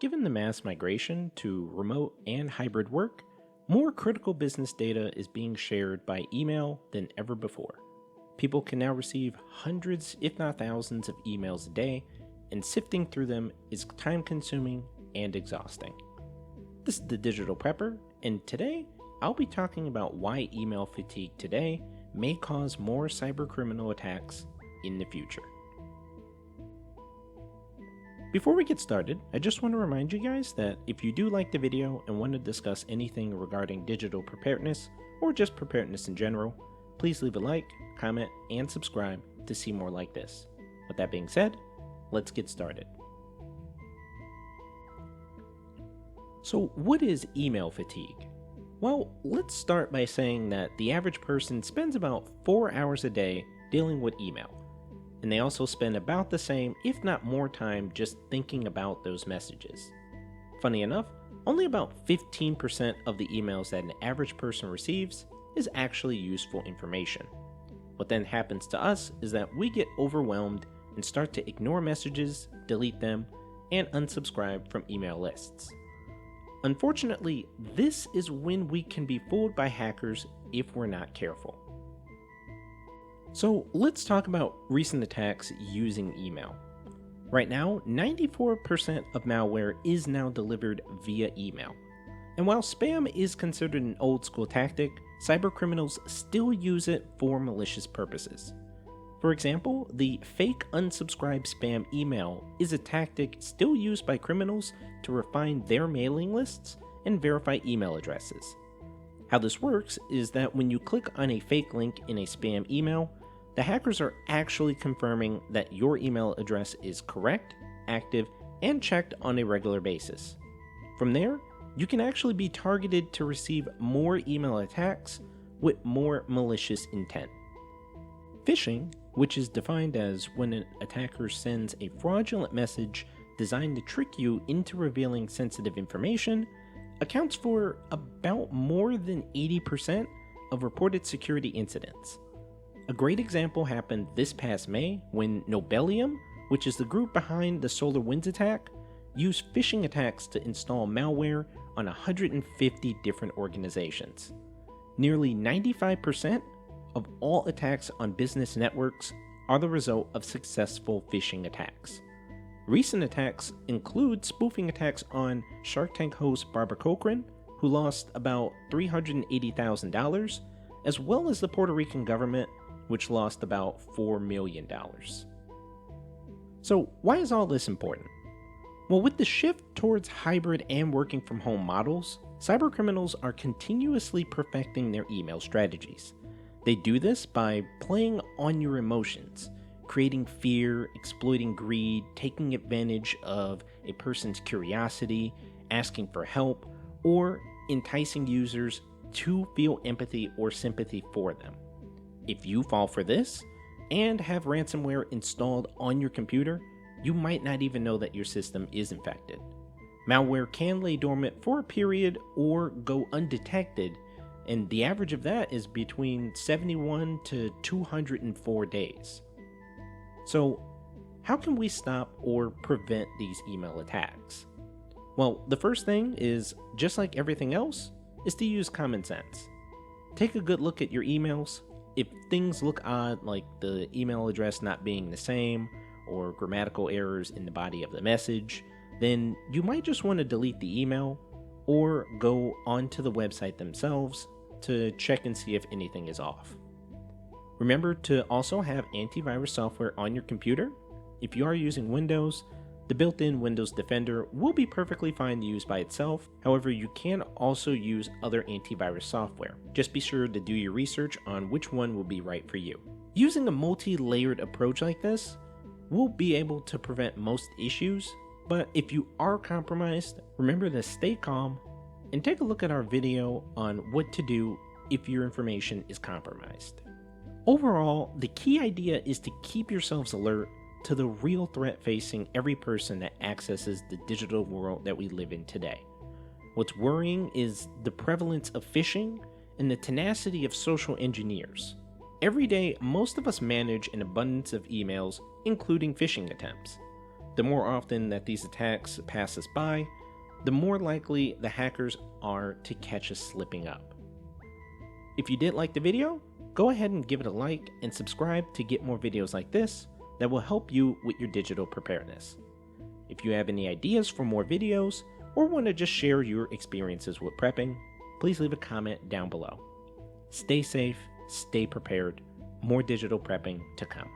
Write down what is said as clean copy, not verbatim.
given the mass migration to remote and hybrid work, more critical business data is being shared by email than ever before. People can now receive hundreds, if not thousands, of emails a day, and sifting through them is time-consuming and exhausting. This is the Digital Prepper, and today I'll be talking about why email fatigue today may cause more cybercriminal attacks in the future. Before we get started, I just want to remind you guys that if you do like the video and want to discuss anything regarding digital preparedness or just preparedness in general, please leave a like, comment, and subscribe to see more like this. With that being said, let's get started. So what is email fatigue? Well, let's start by saying that the average person spends about 4 hours a day dealing with email. And they also spend about the same, if not more time, just thinking about those messages. Funny enough, only about 15% of the emails that an average person receives is actually useful information. What then happens to us is that we get overwhelmed and start to ignore messages, delete them, and unsubscribe from email lists. Unfortunately, this is when we can be fooled by hackers if we're not careful. So let's talk about recent attacks using email. Right now, 94% of malware is now delivered via email. And while spam is considered an old school tactic, cybercriminals still use it for malicious purposes. For example, the fake unsubscribe spam email is a tactic still used by criminals to refine their mailing lists and verify email addresses. How this works is that when you click on a fake link in a spam email, the hackers are actually confirming that your email address is correct, active, and checked on a regular basis. From there, you can actually be targeted to receive more email attacks with more malicious intent. Phishing, which is defined as when an attacker sends a fraudulent message designed to trick you into revealing sensitive information, accounts for about more than 80% of reported security incidents. A great example happened this past May when Nobelium, which is the group behind the SolarWinds attack, used phishing attacks to install malware on 150 different organizations. Nearly 95% of all attacks on business networks are the result of successful phishing attacks. Recent attacks include spoofing attacks on Shark Tank host Barbara Corcoran, who lost about $380,000, as well as the Puerto Rican government, which lost about $4 million. So why is all this important? Well, with the shift towards hybrid and working from home models, cybercriminals are continuously perfecting their email strategies. They do this by playing on your emotions, creating fear, exploiting greed, taking advantage of a person's curiosity, asking for help, or enticing users to feel empathy or sympathy for them. If you fall for this and have ransomware installed on your computer, you might not even know that your system is infected. Malware can lay dormant for a period or go undetected, and the average of that is between 71 to 204 days. So, how can we stop or prevent these email attacks? Well, the first thing is, just like everything else, is to use common sense. Take a good look at your emails. If things look odd, like the email address not being the same, or grammatical errors in the body of the message, then you might just want to delete the email or go onto the website themselves to check and see if anything is off. Remember to also have antivirus software on your computer. If you are using Windows, the built-in Windows Defender will be perfectly fine to use by itself. However, you can also use other antivirus software. Just be sure to do your research on which one will be right for you. Using a multi-layered approach like this will be able to prevent most issues, but if you are compromised, remember to stay calm and take a look at our video on what to do if your information is compromised. Overall, the key idea is to keep yourselves alert to the real threat facing every person that accesses the digital world that we live in today. What's worrying is the prevalence of phishing and the tenacity of social engineers. Every day, most of us manage an abundance of emails, including phishing attempts. The more often that these attacks pass us by, the more likely the hackers are to catch us slipping up. If you did like the video, go ahead and give it a like and subscribe to get more videos like this that will help you with your digital preparedness. If you have any ideas for more videos or want to just share your experiences with prepping, please leave a comment down below. Stay safe, stay prepared, more digital prepping to come.